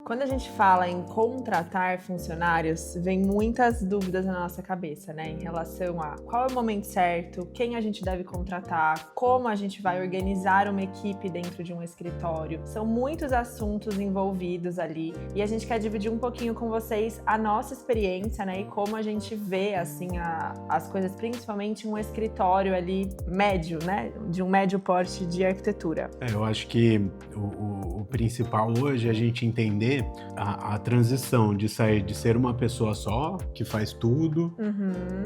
Quando a gente fala em contratar funcionários, vem muitas dúvidas na nossa cabeça, né? Em relação a qual é o momento certo, quem a gente deve contratar, como a gente vai organizar uma equipe dentro de um escritório. São muitos assuntos envolvidos ali e a gente quer dividir um pouquinho com vocês a nossa experiência, né? E como a gente vê, assim, as coisas, principalmente em um escritório ali médio, né? De um médio porte de arquitetura. Eu acho que o principal hoje é a gente entender a transição de sair de ser uma pessoa só, que faz tudo,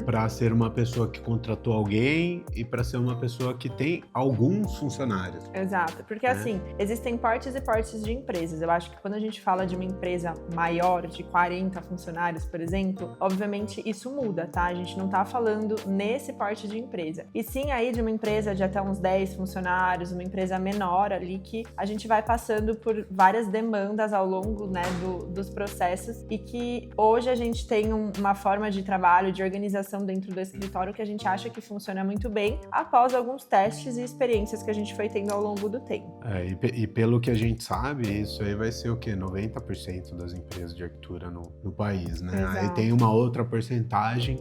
para ser uma pessoa que contratou alguém e para ser uma pessoa que tem alguns funcionários. Exato, porque assim, existem portes e portes de empresas. Eu acho que quando a gente fala de uma empresa maior, de 40 funcionários, por exemplo, obviamente isso muda, tá? A gente não tá falando nesse porte de empresa. E sim aí de uma empresa de até uns 10 funcionários, uma empresa menor ali que a gente vai passando por várias demandas ao longo, né, dos processos e que hoje a gente tem uma forma de trabalho, de organização dentro do escritório que a gente acha que funciona muito bem após alguns testes e experiências que a gente foi tendo ao longo do tempo. E pelo que a gente sabe, isso aí vai ser o quê? 90% das empresas de arquitetura no país, né? Exato. Aí tem uma outra porcentagem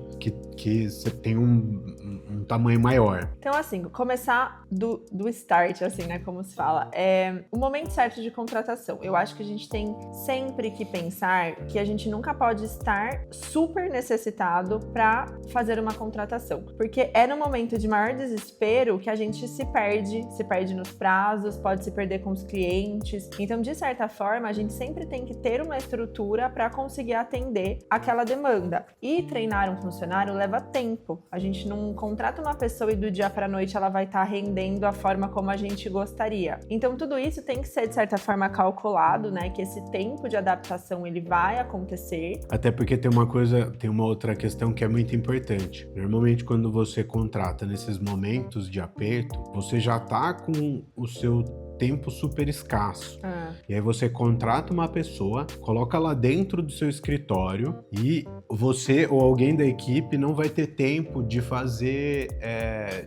que você tem um tamanho maior. Então, assim, começar do start, assim, né, como se fala, o momento certo de contratação. Eu acho que a gente tem sempre que pensar que a gente nunca pode estar super necessitado para fazer uma contratação, porque é no momento de maior desespero que a gente se perde nos prazos, pode se perder com os clientes. Então, de certa forma, a gente sempre tem que ter uma estrutura para conseguir atender aquela demanda. E treinar um funcionário leva tempo. A gente não contrata uma pessoa e do dia para a noite ela vai estar rendendo a forma como a gente gostaria. Então, tudo isso tem que ser, de certa forma, calculado, né? Que esse tempo de adaptação ele vai acontecer. Até porque tem uma outra questão que é muito importante. Normalmente, quando você contrata nesses momentos de aperto, você já tá com o seu tempo super escasso. E aí você contrata uma pessoa, coloca lá dentro do seu escritório e você ou alguém da equipe não vai ter tempo de fazer,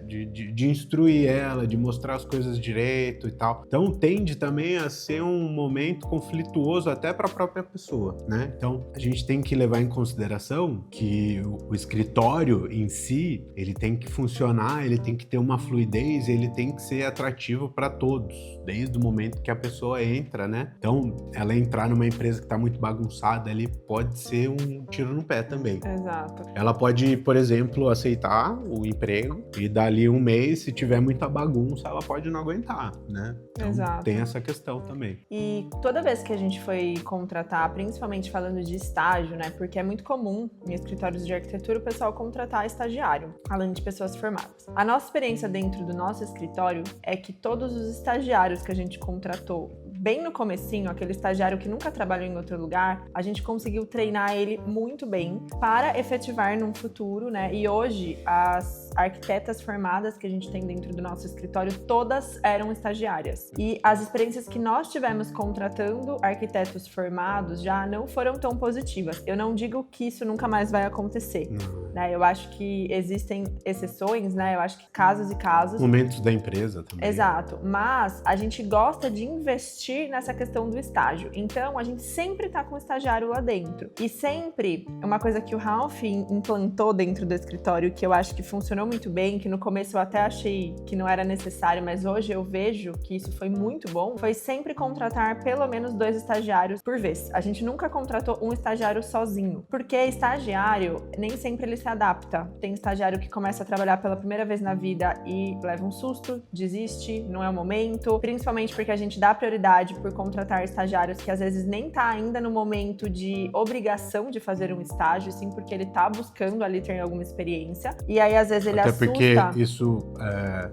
de instruir ela, de mostrar as coisas direito e tal. Então tende também a ser um momento conflituoso até para a própria pessoa, né? Então a gente tem que levar em consideração que o escritório em si, ele tem que funcionar, ele tem que ter uma fluidez, ele tem que ser atrativo para todos, desde o momento que a pessoa entra, né? Então, ela entrar numa empresa que tá muito bagunçada ali pode ser um tiro no pé também. Exato. Ela pode, por exemplo, aceitar o emprego e dali um mês, se tiver muita bagunça, ela pode não aguentar, né? Então, Exato. tem essa questão também. E toda vez que a gente foi contratar, principalmente falando de estágio, né? Porque é muito comum em escritórios de arquitetura o pessoal contratar estagiário, além de pessoas formadas. A nossa experiência dentro do nosso escritório é que todos os estagiários que a gente contratou bem no comecinho, aquele estagiário que nunca trabalhou em outro lugar, a gente conseguiu treinar ele muito bem para efetivar num futuro, né? E hoje, as arquitetas formadas que a gente tem dentro do nosso escritório, todas eram estagiárias. E as experiências que nós tivemos contratando arquitetos formados já não foram tão positivas. Eu não digo que isso nunca mais vai acontecer, né? Eu acho que existem exceções, né? Eu acho que casos e casos. Momentos da empresa também. Exato. Mas a gente gosta de investir nessa questão do estágio. Então, a gente sempre tá com o estagiário lá dentro. E sempre, uma coisa que o Ralph implantou dentro do escritório, que eu acho que funcionou muito bem, que no começo eu até achei que não era necessário, mas hoje eu vejo que isso foi muito bom, foi sempre contratar pelo menos 2 estagiários por vez. A gente nunca contratou um estagiário sozinho, porque estagiário, nem sempre ele se adapta. Tem estagiário que começa a trabalhar pela primeira vez na vida e leva um susto, desiste, não é o momento, principalmente porque a gente dá prioridade por contratar estagiários que às vezes nem tá ainda no momento de obrigação de fazer um estágio, sim porque ele tá buscando ali ter alguma experiência. E aí às vezes ele Até assusta. porque isso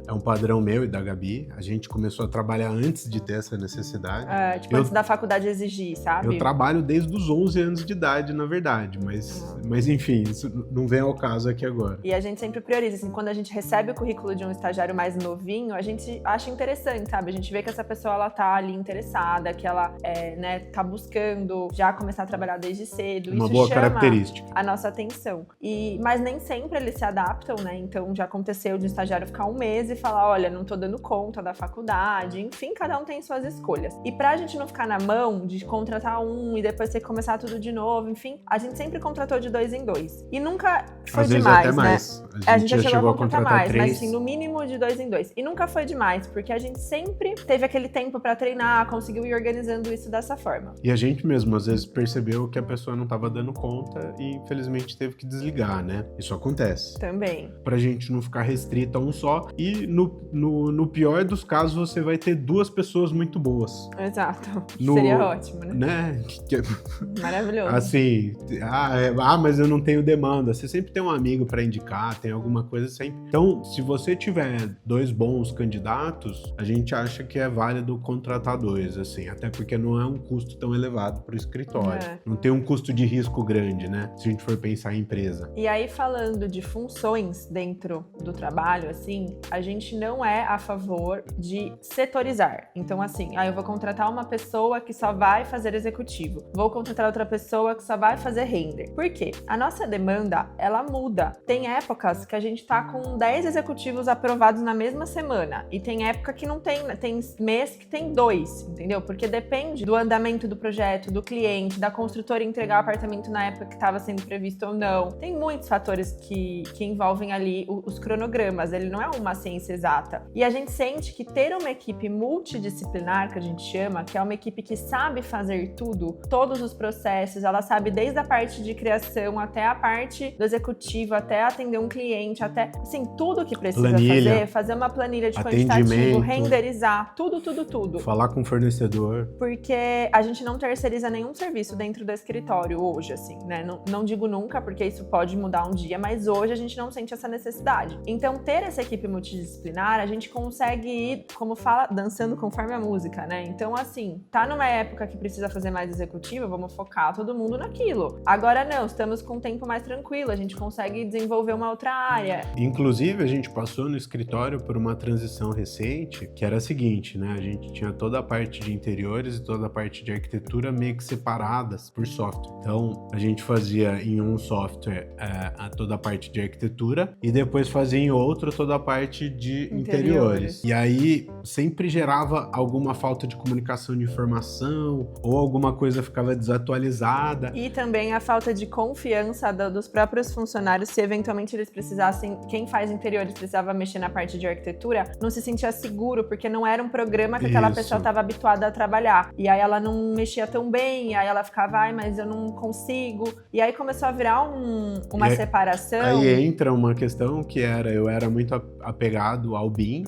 é um padrão meu e da Gabi. A gente começou a trabalhar antes de ter essa necessidade. Antes da faculdade exigir, sabe? Eu trabalho desde os 11 anos de idade, na verdade, mas enfim, isso não vem ao caso aqui agora. E a gente sempre prioriza, assim, quando a gente recebe o currículo de um estagiário mais novinho, a gente acha interessante, sabe? A gente vê que essa pessoa, ela tá ali interessada interessada, que ela tá buscando já começar a trabalhar desde cedo. Uma Isso boa chama característica. a nossa atenção. Mas nem sempre eles se adaptam, né? Então já aconteceu de um estagiário ficar um mês e falar, olha, não tô dando conta da faculdade. Enfim, cada um tem suas escolhas. E pra gente não ficar na mão de contratar um e depois ter que começar tudo de novo, enfim, a gente sempre contratou de 2 em 2. E nunca foi Às vezes demais, até né? mais. A gente já chegou a contratar mais, 3. mas assim, no mínimo de 2 em 2. E nunca foi demais, porque a gente sempre teve aquele tempo pra treinar, conseguiu ir organizando isso dessa forma. E a gente mesmo, às vezes, percebeu que a pessoa não estava dando conta e, infelizmente, teve que desligar, né? Isso acontece. Também. Pra gente não ficar restrita a um só. E no pior dos casos, você vai ter 2 pessoas muito boas. Exato. Seria ótimo, né? Maravilhoso. Assim, mas eu não tenho demanda. Você sempre tem um amigo pra indicar, tem alguma coisa sempre. Então, se você tiver 2 bons candidatos, a gente acha que é válido contratar 2, assim. Até porque não é um custo tão elevado pro escritório. Não tem um custo de risco grande, né? Se a gente for pensar em empresa. E aí, falando de funções dentro do trabalho, assim, a gente não é a favor de setorizar. Então, assim, eu vou contratar uma pessoa que só vai fazer executivo. Vou contratar outra pessoa que só vai fazer render. Por quê? A nossa demanda, ela muda. Tem épocas que a gente tá com 10 executivos aprovados na mesma semana. E tem época que não tem, tem mês que tem 2, entendeu? Porque depende do andamento do projeto, do cliente, da construtora entregar o apartamento na época que estava sendo previsto ou não. Tem muitos fatores que envolvem ali os cronogramas. Ele não é uma ciência exata. E a gente sente que ter uma equipe multidisciplinar, que a gente chama, que é uma equipe que sabe fazer tudo, todos os processos, ela sabe desde a parte de criação até a parte do executivo, até atender um cliente, até, assim, tudo que precisa fazer uma planilha de quantitativo, renderizar, tudo. Falar com o fornecedor. Porque a gente não terceiriza nenhum serviço dentro do escritório hoje, assim, né? Não digo nunca, porque isso pode mudar um dia, mas hoje a gente não sente essa necessidade. Então, ter essa equipe multidisciplinar, a gente consegue ir, como fala, dançando conforme a música, né? Então, assim, tá numa época que precisa fazer mais executivo, vamos focar todo mundo naquilo. Agora não, estamos com um tempo mais tranquilo, a gente consegue desenvolver uma outra área. Inclusive, a gente passou no escritório por uma transição recente, que era a seguinte, né? A gente tinha toda a parte de interiores e toda a parte de arquitetura meio que separadas por software. Então, a gente fazia em um software toda a parte de arquitetura e depois fazia em outro toda a parte de interiores. E aí, sempre gerava alguma falta de comunicação de informação ou alguma coisa ficava desatualizada. E também a falta de confiança dos próprios funcionários, se eventualmente eles precisassem, quem faz interiores precisava mexer na parte de arquitetura, não se sentia seguro, porque não era um programa que aquela pessoa estava habituada a trabalhar. E aí ela não mexia tão bem, e aí ela ficava, mas eu não consigo. E aí começou a virar uma separação. Aí entra uma questão que eu era muito apegado ao BIM,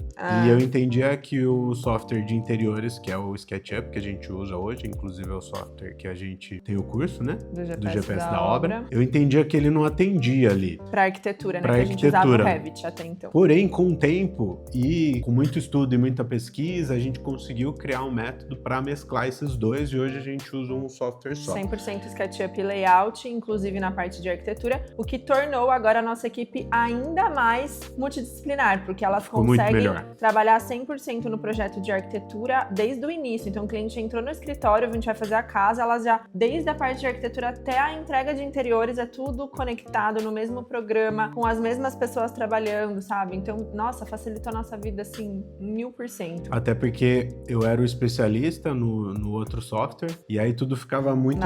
e eu entendia que o software de interiores, que é o SketchUp, que a gente usa hoje, inclusive é o software que a gente tem o curso, né? Do GPS da obra. Eu entendia que ele não atendia ali. Pra arquitetura, né? Que a gente usava o Revit até então. Porém, com o tempo e com muito estudo e muita pesquisa, a gente conseguiu criar um método para mesclar esses dois e hoje a gente usa um software só. 100% SketchUp e Layout, inclusive na parte de arquitetura, o que tornou agora a nossa equipe ainda mais multidisciplinar, porque elas conseguem trabalhar 100% no projeto de arquitetura desde o início. Então, o cliente entrou no escritório, a gente vai fazer a casa, elas já, desde a parte de arquitetura até a entrega de interiores, é tudo conectado no mesmo programa, com as mesmas pessoas trabalhando, sabe? Então, nossa, facilitou a nossa vida, assim, 1000%. Até porque eu era o especialista no outro software, e aí tudo ficava muito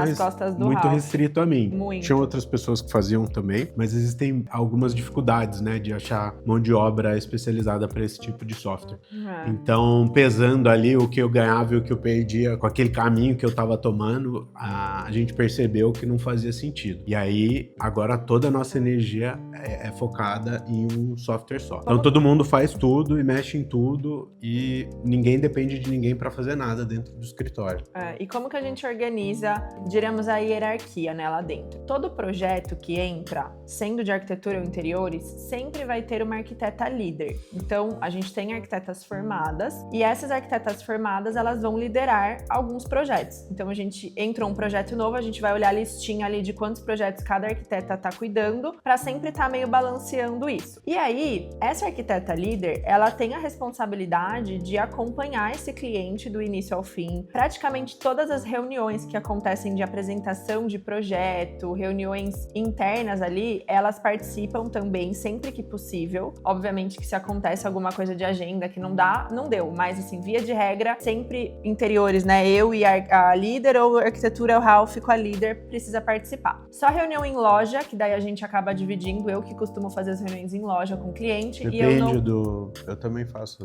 restrito a mim. Tinha outras pessoas que faziam também, mas existem algumas dificuldades, né, de achar mão de obra especializada para esse tipo de software. Então, pesando ali o que eu ganhava e o que eu perdia com aquele caminho que eu estava tomando, a gente percebeu que não fazia sentido. E aí, agora toda a nossa energia é focada em um software só. Então, todo mundo faz tudo e mexe em tudo e ninguém depende de ninguém para fazer nada dentro do escritório. E como que a gente organiza, diremos, a hierarquia, né, lá dentro? Todo projeto que entra, sendo de arquitetura ou interiores, sempre vai ter uma arquiteta líder. Então, a gente tem arquitetas formadas e essas arquitetas formadas, elas vão liderar alguns projetos. Então, a gente entra um projeto novo, a gente vai olhar a listinha ali de quantos projetos cada arquiteta tá cuidando para sempre estar meio balanceando isso. E aí, essa arquiteta líder, ela tem a responsabilidade de acompanhar esse cliente praticamente do início ao fim. Praticamente todas as reuniões que acontecem de apresentação de projeto, reuniões internas ali, elas participam também sempre que possível. Obviamente que se acontece alguma coisa de agenda que não dá, não deu. Mas assim, via de regra, sempre interiores, né? Eu e a líder ou arquitetura, o Ralph com a líder precisa participar. Só reunião em loja, que daí a gente acaba dividindo. Eu que costumo fazer as reuniões em loja com o cliente. Depende e eu não... Eu também faço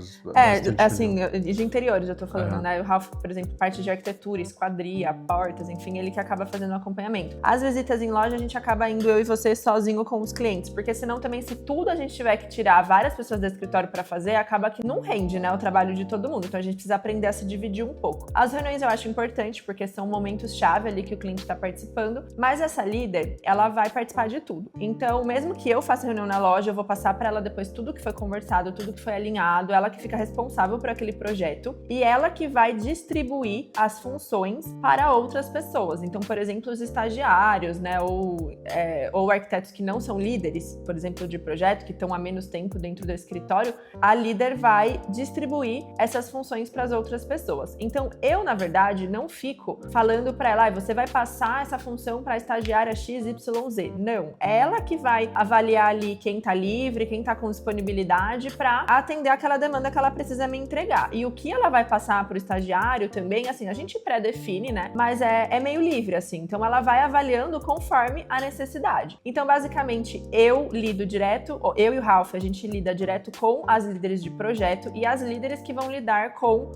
assim, de interiores eu tô falando, né? O Ralph, por exemplo, parte de arquitetura, esquadria, portas, enfim, ele que acaba fazendo o acompanhamento. As visitas em loja, a gente acaba indo eu e você sozinho com os clientes, porque senão também, se tudo a gente tiver que tirar várias pessoas do escritório pra fazer, acaba que não rende, né, o trabalho de todo mundo. Então a gente precisa aprender a se dividir um pouco. As reuniões eu acho importante, porque são momentos-chave ali que o cliente tá participando, mas essa líder, ela vai participar de tudo. Então, mesmo que eu faça reunião na loja, eu vou passar pra ela depois tudo que foi conversado, tudo que foi alinhado, ela que fica responsável por aquele projeto e ela que vai distribuir as funções para outras pessoas. Então, por exemplo, os estagiários, né, ou arquitetos que não são líderes, por exemplo, de projeto, que estão há menos tempo dentro do escritório, a líder vai distribuir essas funções para as outras pessoas. Então, eu, na verdade, não fico falando para ela, você vai passar essa função para a estagiária XYZ. Não, é ela que vai avaliar ali quem tá livre, quem tá com disponibilidade para atender aquela demanda que ela precisa me entregar. E o que ela vai passar pro estagiário também, assim, a gente pré-define, né? Mas é meio livre, assim. Então, ela vai avaliando conforme a necessidade. Então, basicamente, eu lido direto, eu e o Ralph, a gente lida direto com as líderes de projeto e as líderes que vão lidar com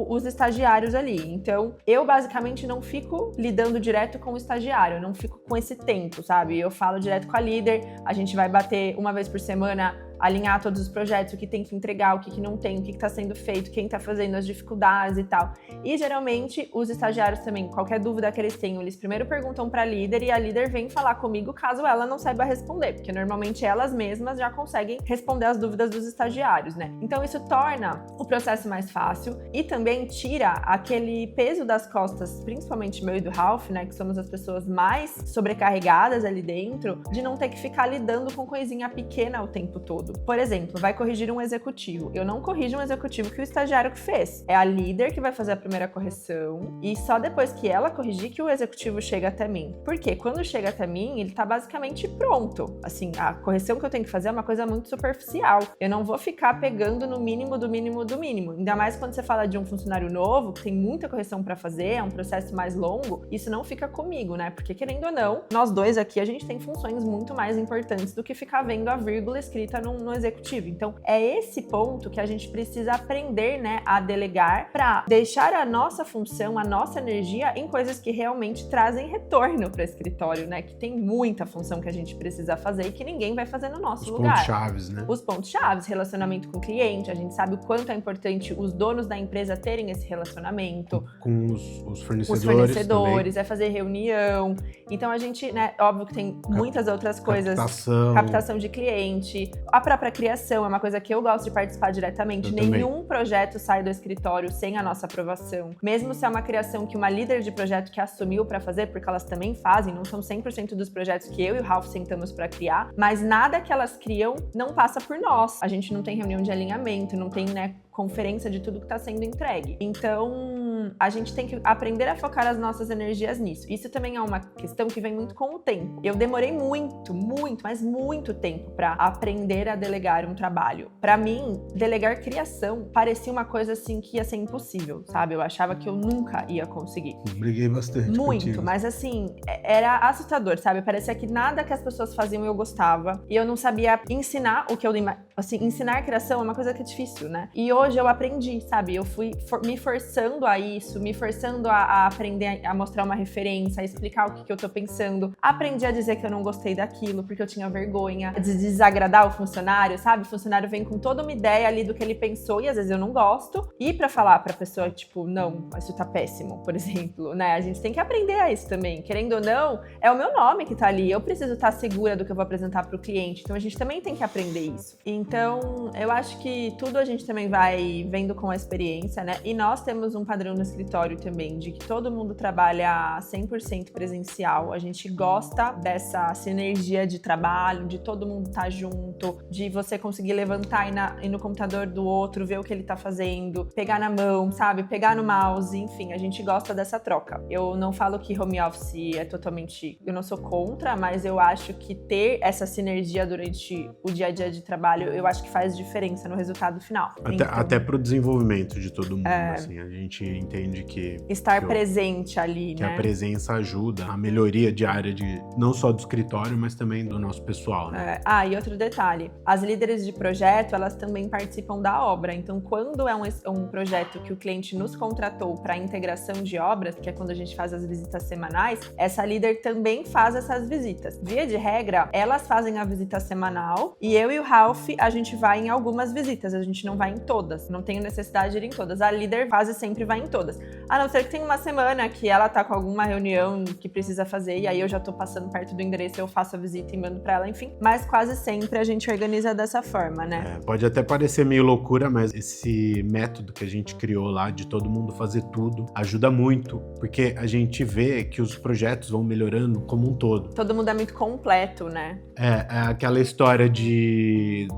os estagiários ali. Então, eu basicamente não fico lidando direto com o estagiário, eu não fico com esse tempo, sabe? Eu falo direto com a líder, a gente vai bater uma vez por semana, alinhar todos os projetos, o que tem que entregar, o que não tem, o que está sendo feito, quem está fazendo as dificuldades e tal. E geralmente os estagiários também, qualquer dúvida que eles tenham, eles primeiro perguntam para a líder e a líder vem falar comigo caso ela não saiba responder, porque normalmente elas mesmas já conseguem responder as dúvidas dos estagiários, né? Então isso torna o processo mais fácil e também tira aquele peso das costas, principalmente meu e do Ralph, né, que somos as pessoas mais sobrecarregadas ali dentro, de não ter que ficar lidando com coisinha pequena o tempo todo. Por exemplo, vai corrigir um executivo. Eu não corrijo um executivo que o estagiário que fez. É a líder que vai fazer a primeira correção e só depois que ela corrigir que o executivo chega até mim. Porque quando chega até mim, ele tá basicamente pronto. Assim, a correção que eu tenho que fazer é uma coisa muito superficial. Eu não vou ficar pegando no mínimo do mínimo do mínimo. Ainda mais quando você fala de um funcionário novo, que tem muita correção para fazer, é um processo mais longo, isso não fica comigo, né? Porque querendo ou não, nós dois aqui, a gente tem funções muito mais importantes do que ficar vendo a vírgula escrita no executivo. Então, é esse ponto que a gente precisa aprender, né, a delegar para deixar a nossa função, a nossa energia em coisas que realmente trazem retorno para o escritório, né? Que tem muita função que a gente precisa fazer e que ninguém vai fazer no nosso lugar. Os pontos chaves, né? Os pontos chaves, relacionamento com o cliente, a gente sabe o quanto é importante os donos da empresa terem esse relacionamento. Com os fornecedores. Os fornecedores, é fazer reunião. Então a gente, né, óbvio que tem muitas outras coisas. Captação de cliente, a própria criação é uma coisa que eu gosto de participar diretamente. Nenhum projeto sai do escritório sem a nossa aprovação. Mesmo se é uma criação que uma líder de projeto que assumiu para fazer, porque elas também fazem, não são 100% dos projetos que eu e o Ralph sentamos para criar, mas nada que elas criam não passa por nós. A gente não tem reunião de alinhamento, não tem, né, conferência de tudo que está sendo entregue. Então, a gente tem que aprender a focar as nossas energias nisso. Isso também é uma questão que vem muito com o tempo. Eu demorei muito, mas muito tempo para aprender a delegar um trabalho. Para mim, delegar criação parecia uma coisa assim que ia ser impossível, sabe? Eu achava que eu nunca ia conseguir. Briguei bastante muito, contigo. Mas assim, era assustador, sabe? Parecia que nada que as pessoas faziam eu gostava. E eu não sabia ensinar o que eu... Assim, ensinar criação é uma coisa que é difícil, né? E hoje eu aprendi, sabe? Eu fui me forçando a isso, me forçando a aprender a mostrar uma referência, a explicar o que eu tô pensando. Aprendi a dizer que eu não gostei daquilo, porque eu tinha vergonha de desagradar o funcionário, sabe? O funcionário vem com toda uma ideia ali do que ele pensou e às vezes eu não gosto. E pra falar pra pessoa, tipo, não, isso tá péssimo, por exemplo, né? A gente tem que aprender a isso também. Querendo ou não, é o meu nome que tá ali. Eu preciso estar segura do que eu vou apresentar pro cliente. Então a gente também tem que aprender isso. Então, eu acho que tudo a gente também vai vendo com a experiência, né? E nós temos um padrão no escritório também, de que todo mundo trabalha 100% presencial. A gente gosta dessa sinergia de trabalho, de todo mundo estar junto, de você conseguir levantar e ir no computador do outro, ver o que ele tá fazendo, pegar na mão, sabe? Pegar no mouse, enfim, a gente gosta dessa troca. Eu não falo que home office é totalmente... Eu não sou contra, mas eu acho que ter essa sinergia durante o dia a dia de trabalho, eu acho que faz diferença no resultado final. Até pro desenvolvimento de todo mundo, assim, a gente entende que... Estar presente ali, que né? a presença ajuda a melhoria diária não só do escritório, mas também do nosso pessoal, né? E outro detalhe, as líderes de projeto, elas também participam da obra, então quando é um projeto que o cliente nos contratou para integração de obras, que é quando a gente faz as visitas semanais, essa líder também faz essas visitas. Via de regra, elas fazem a visita semanal e eu e o Ralph, a gente vai em algumas visitas, a gente não vai em todas, não tenho necessidade de ir em todas. A líder quase sempre vai em todas. A não ser que tem uma semana que ela tá com alguma reunião que precisa fazer e aí eu já tô passando perto do endereço, eu faço a visita e mando pra ela, enfim. Mas quase sempre a gente organiza dessa forma, né? Pode até parecer meio loucura, mas esse método que a gente criou lá de todo mundo fazer tudo ajuda muito, porque a gente vê que os projetos vão melhorando como um todo. Todo mundo é muito completo, né? É aquela história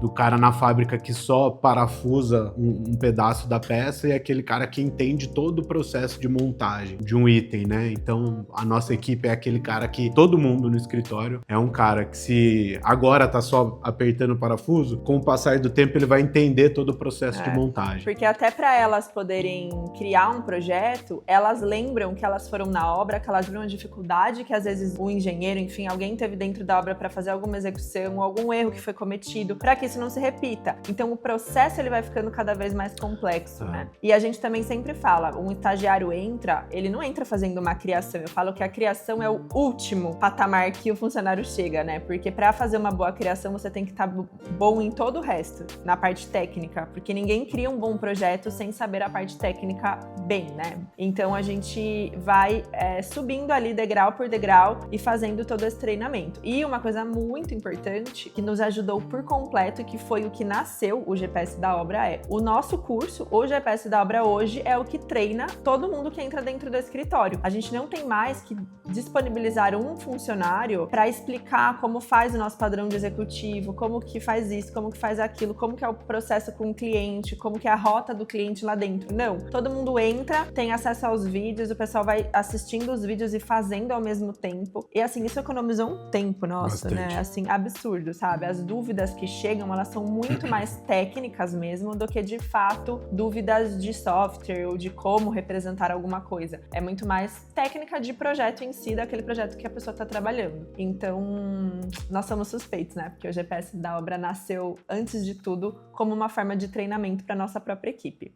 do cara na fábrica que só parafusa um pedaço da peça e aquele cara que entende todo o processo de montagem de um item, né? Então, a nossa equipe é aquele cara que todo mundo no escritório é um cara que se agora tá só apertando o parafuso, com o passar do tempo ele vai entender todo o processo de montagem. Porque até para elas poderem criar um projeto, elas lembram que elas foram na obra, que elas viram a dificuldade que às vezes o engenheiro, enfim, alguém teve dentro da obra para fazer alguma execução, algum erro que foi cometido, para que isso não se repita. Então, o processo ele vai ficando cada vez mais complexo, né? E a gente também sempre fala, um estagiário entra, ele não entra fazendo uma criação. Eu falo que a criação é o último patamar que o funcionário chega, né? Porque para fazer uma boa criação, você tem que estar bom em todo o resto, na parte técnica, porque ninguém cria um bom projeto sem saber a parte técnica bem, né? Então, a gente vai subindo ali degrau por degrau e fazendo todo esse treinamento. E uma coisa muito importante que nos ajudou por completo e que foi o que nasceu o GPS da obra o nosso curso, o GPS da obra hoje, é o que treina todo mundo que entra dentro do escritório. A gente não tem mais que disponibilizar um funcionário para explicar como faz o nosso padrão de executivo, como que faz isso, como que faz aquilo, como que é o processo com o cliente, como que é a rota do cliente lá dentro. Não, todo mundo entra, tem acesso aos vídeos, o pessoal vai assistindo os vídeos e fazendo ao mesmo tempo. E assim, isso economizou um tempo nosso, bastante, né? Assim, absurdo, sabe? As dúvidas que chegam, elas são muito mais técnicas mesmo do que, de fato, dúvidas de software ou de como representar alguma coisa. É muito mais técnica de projeto em si, daquele projeto que a pessoa está trabalhando. Então, nós somos suspeitos, né? Porque o GPS da obra nasceu, antes de tudo, como uma forma de treinamento para nossa própria equipe.